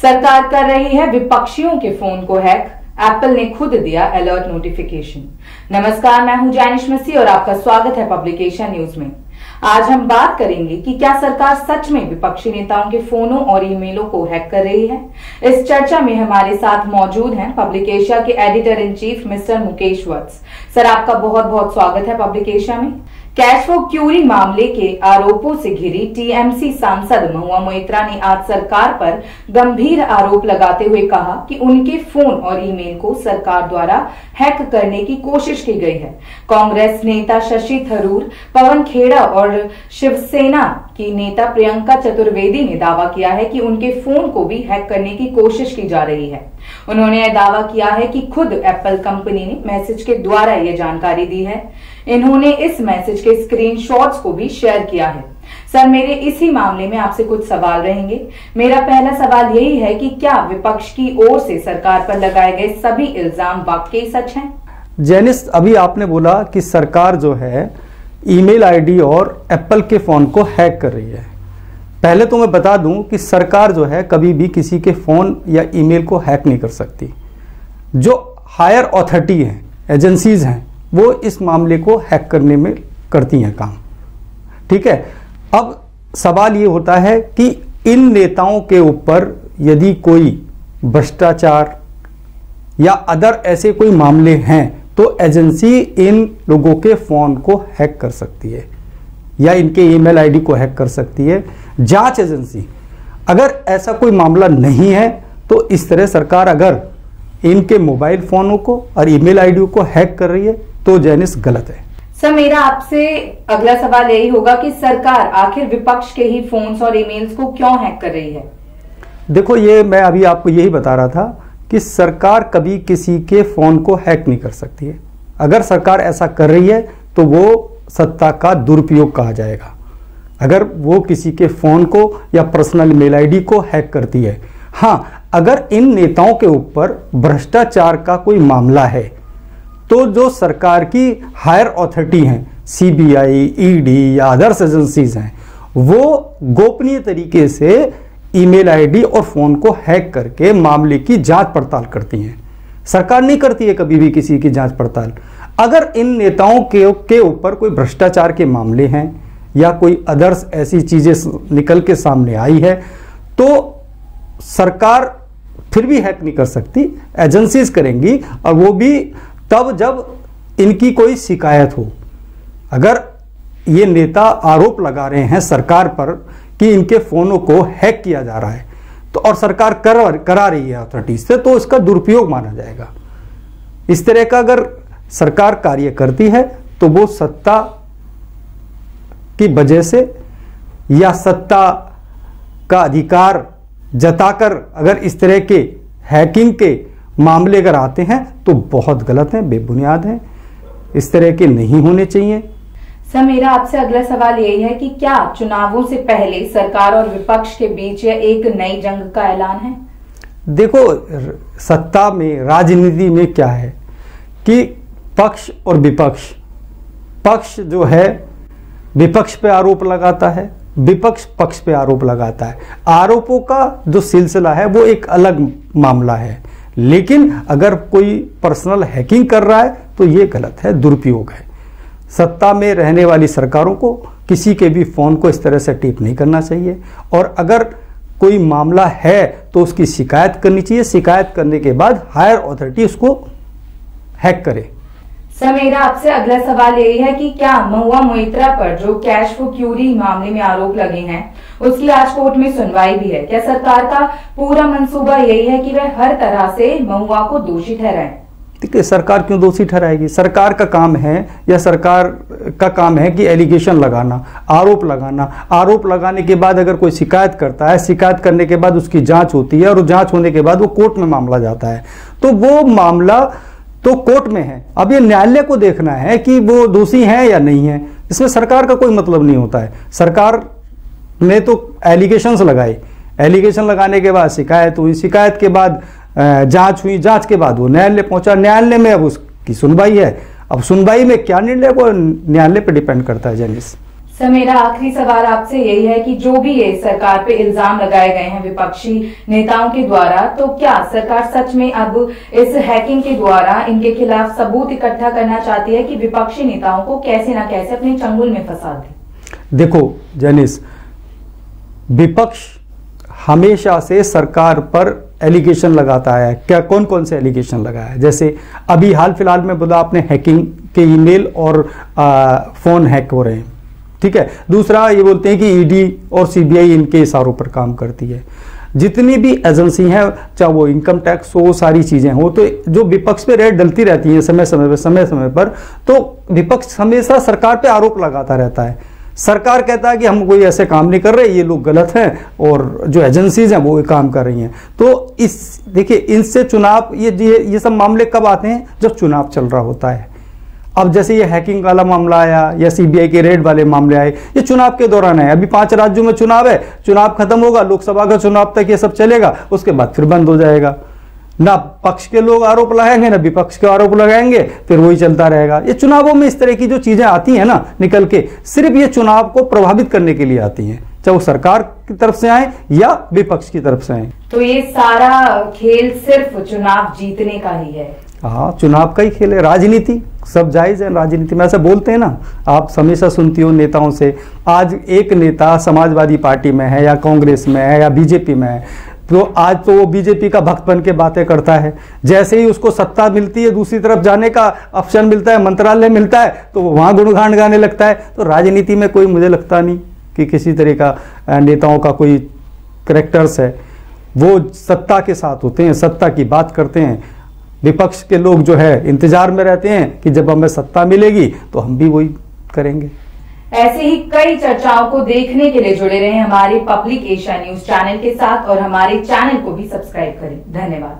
सरकार कर रही है विपक्षियों के फोन को हैक, एप्पल ने खुद दिया अलर्ट नोटिफिकेशन। नमस्कार, मैं हूं जैनिश मसीह और आपका स्वागत है पब्लिकेशन न्यूज में। आज हम बात करेंगे कि क्या सरकार सच में विपक्षी नेताओं के फोनों और ईमेलों को हैक कर रही है। इस चर्चा में हमारे साथ मौजूद हैं पब्लिकेशन के editor in chief mister Mukesh Vats. Sir, आपका बहुत बहुत स्वागत है पब्लिकेशन में। कैश फॉर क्यूरी मामले के आरोपों से घिरी टीएमसी सांसद महुआ मोइत्रा ने आज सरकार पर गंभीर आरोप लगाते हुए कहा कि उनके फोन और ईमेल को सरकार द्वारा हैक करने की कोशिश की गई है। कांग्रेस नेता शशि थरूर, पवन खेड़ा और शिवसेना की नेता प्रियंका चतुर्वेदी ने दावा किया है कि उनके फोन को भी हैक करने की कोशिश की जा रही है। उन्होंने यह दावा किया है कि खुद एप्पल कंपनी ने मैसेज के द्वारा यह जानकारी दी है। इन्होंने इस मैसेज के स्क्रीनशॉट्स को भी शेयर किया है। सर, मेरे इसी मामले में आपसे कुछ सवाल रहेंगे। मेरा पहला सवाल यही है कि क्या विपक्ष की ओर से सरकार पर लगाए गए सभी इल्जाम वाकई सच हैं? जेनिस, अभी आपने बोला कि सरकार जो है ईमेल आईडी और एप्पल के फोन को हैक कर रही है। पहले तो मैं बता दूं कि सरकार जो है कभी भी किसी के फोन या ईमेल को हैक नहीं कर सकती। जो हायर अथॉरिटी हैं, एजेंसीज हैं, वो इस मामले को हैक करने में करती हैं काम। ठीक है। अब सवाल ये होता है कि इन नेताओं के ऊपर यदि कोई भ्रष्टाचार या अदर ऐसे कोई मामले हैं तो एजेंसी इन लोगों के फोन को हैक कर सकती है या इनके ईमेल आईडी को हैक कर सकती है। जांच एजेंसी, अगर ऐसा कोई मामला नहीं है तो इस तरह सरकार अगर इनके मोबाइल फोनों को और ईमेल आईडी को हैक कर रही है तो जैनिस गलत है। सर, मेरा आपसे अगला सवाल यही होगा कि सरकार आखिर विपक्ष के ही फोन्स और ईमेल्स को क्यों हैक कर रही है? देखो, ये मैं अभी आपको यही बता रहा था कि सरकार कभी किसी के फोन को हैक नहीं कर सकती है। अगर सरकार ऐसा कर रही है तो वो सत्ता का दुरुपयोग कहा जाएगा। अगर वो किसी के फोन को या पर्सनल मेल आईडी को हैक करती है। हाँ, अगर इन नेताओं के ऊपर भ्रष्टाचार का कोई मामला है तो जो सरकार की हायर अथॉरिटी हैं, सीबीआई, ईडी या अदर्स एजेंसीज हैं, वो गोपनीय तरीके से ईमेल आईडी और फोन को हैक करके मामले की जांच पड़ताल करती हैं। सरकार नहीं करती है कभी भी किसी की जांच पड़ताल। अगर इन नेताओं के ऊपर कोई भ्रष्टाचार के मामले हैं या कोई अदर्स ऐसी चीजें निकल के सामने आई है तो सरकार फिर भी हैक नहीं कर सकती, एजेंसीज करेंगी, और वो भी तब जब इनकी कोई शिकायत हो। अगर ये नेता आरोप लगा रहे हैं सरकार पर कि इनके फोनों को हैक किया जा रहा है तो और सरकार करा रही है अथॉरिटी से, तो इसका दुरुपयोग माना जाएगा। इस तरह का अगर सरकार कार्य करती है तो वो सत्ता की वजह से या सत्ता का अधिकार जताकर अगर इस तरह के हैकिंग के मामले अगर आते हैं तो बहुत गलत हैं, बेबुनियाद हैं, इस तरह के नहीं होने चाहिए। सर, मेरा आपसे अगला सवाल यही है कि क्या चुनावों से पहले सरकार और विपक्ष के बीच यह एक नई जंग का ऐलान है? देखो, सत्ता में, राजनीति में क्या है कि पक्ष और विपक्ष, पक्ष जो है विपक्ष पे आरोप लगाता है, विपक्ष पक्ष पे आरोप लगाता है। आरोपों का जो सिलसिला है वो एक अलग मामला है, लेकिन अगर कोई पर्सनल हैकिंग कर रहा है तो ये गलत है, दुरुपयोग है। सत्ता में रहने वाली सरकारों को किसी के भी फोन को इस तरह से टिप नहीं करना चाहिए, और अगर कोई मामला है तो उसकी शिकायत करनी चाहिए। शिकायत करने के बाद हायर अथॉरिटी उसको हैक करे। सर, मेरा आपसे अगला सवाल यही है कि क्या महुआ मोइत्रा पर जो कैश फॉर क्यूरी मामले में आरोप लगे हैं उसकी आज कोर्ट में सुनवाई भी है? क्या सरकार का पूरा मंसूबा यही है कि वह हर तरह से महुआ को दोषी ठहराए? देखिए, सरकार क्यों दोषी ठहराएगी? सरकार का काम है या सरकार का काम है कि एलिगेशन लगाना, आरोप लगाना। आरोप लगाने के बाद अगर कोई शिकायत करता है, शिकायत करने के बाद उसकी जांच होती है और जांच होने के बाद वो कोर्ट में मामला जाता है, तो वो मामला तो कोर्ट में है। अब ये न्यायालय को देखना है कि वो दोषी हैं या नहीं है। इसमें सरकार का कोई मतलब नहीं होता है। सरकार ने तो एलिगेशंस लगाए, एलिगेशन लगाने के बाद शिकायत हुई, शिकायत के बाद जांच हुई, जांच के बाद वो न्यायालय पहुंचा, न्यायालय में अब उसकी सुनवाई है। अब सुनवाई में क्या निर्णय वो न्यायालय पर डिपेंड करता है। जर्नलिस्ट सर, मेरा आखिरी सवाल आपसे यही है कि जो भी ये सरकार पे इल्जाम लगाए गए हैं विपक्षी नेताओं के द्वारा, तो क्या सरकार सच में अब इस हैकिंग के द्वारा इनके खिलाफ सबूत इकट्ठा करना चाहती है कि विपक्षी नेताओं को कैसे ना कैसे अपने चंगुल में फंसा दे? देखो जैनिस, विपक्ष हमेशा से सरकार पर एलिगेशन लगाता है। क्या कौन कौन से एलिगेशन लगाया है? जैसे अभी हाल फिलहाल में बोला आपने, हैकिंग के ईमेल और फोन हैक हो रहे हैं, ठीक है। दूसरा ये बोलते हैं कि ईडी और सीबीआई इनके इशारों पर काम करती है। जितनी भी एजेंसी हैं, चाहे वो इनकम टैक्स हो, सारी चीजें हो, तो जो विपक्ष पे रेड डलती रहती है समय समय पर, तो विपक्ष हमेशा सरकार पे आरोप लगाता रहता है। सरकार कहता है कि हम कोई ऐसे काम नहीं कर रहे, ये लोग गलत हैं, और जो एजेंसीज हैं वो ये काम कर रही हैं। तो इस देखिए, इनसे चुनाव, ये सब मामले कब आते हैं? जब चुनाव चल रहा होता है। अब जैसे ये हैकिंग वाला मामला आया या सीबीआई के रेड वाले मामले आए, ये चुनाव के दौरान है। अभी 5 राज्यों में चुनाव है, चुनाव खत्म होगा, लोकसभा का चुनाव तक ये सब चलेगा, उसके बाद फिर बंद हो जाएगा। ना पक्ष के लोग आरोप लगाएंगे, ना विपक्ष के आरोप लगाएंगे, फिर वही चलता रहेगा। ये चुनावों में इस तरह की जो चीजें आती हैं ना निकल के, सिर्फ ये चुनाव को प्रभावित करने के लिए आती हैं, चाहे वो सरकार की तरफ से आए या विपक्ष की तरफ से आए। तो ये सारा खेल सिर्फ चुनाव जीतने का ही है? हाँ, चुनाव का ही खेल है। राजनीति सब जायज है, राजनीति में ऐसा बोलते हैं ना, आप हमेशा सुनती हो नेताओं से। आज एक नेता समाजवादी पार्टी में है या कांग्रेस में है या बीजेपी में है, तो आज तो वो बीजेपी का भक्त बन के बातें करता है। जैसे ही उसको सत्ता मिलती है, दूसरी तरफ जाने का ऑप्शन मिलता है, मंत्रालय मिलता है, तो वो वहां गुणगान गाने लगता है। तो राजनीति में कोई, मुझे लगता नहीं कि किसी तरह का नेताओं का कोई करैक्टर्स है। वो सत्ता के साथ होते हैं, सत्ता की बात करते हैं। विपक्ष के लोग जो है इंतजार में रहते हैं कि जब हमें सत्ता मिलेगी तो हम भी वही करेंगे। ऐसे ही कई चर्चाओं को देखने के लिए जुड़े रहे हमारे पब्लिक एशिया न्यूज चैनल के साथ, और हमारे चैनल को भी सब्सक्राइब करें। धन्यवाद।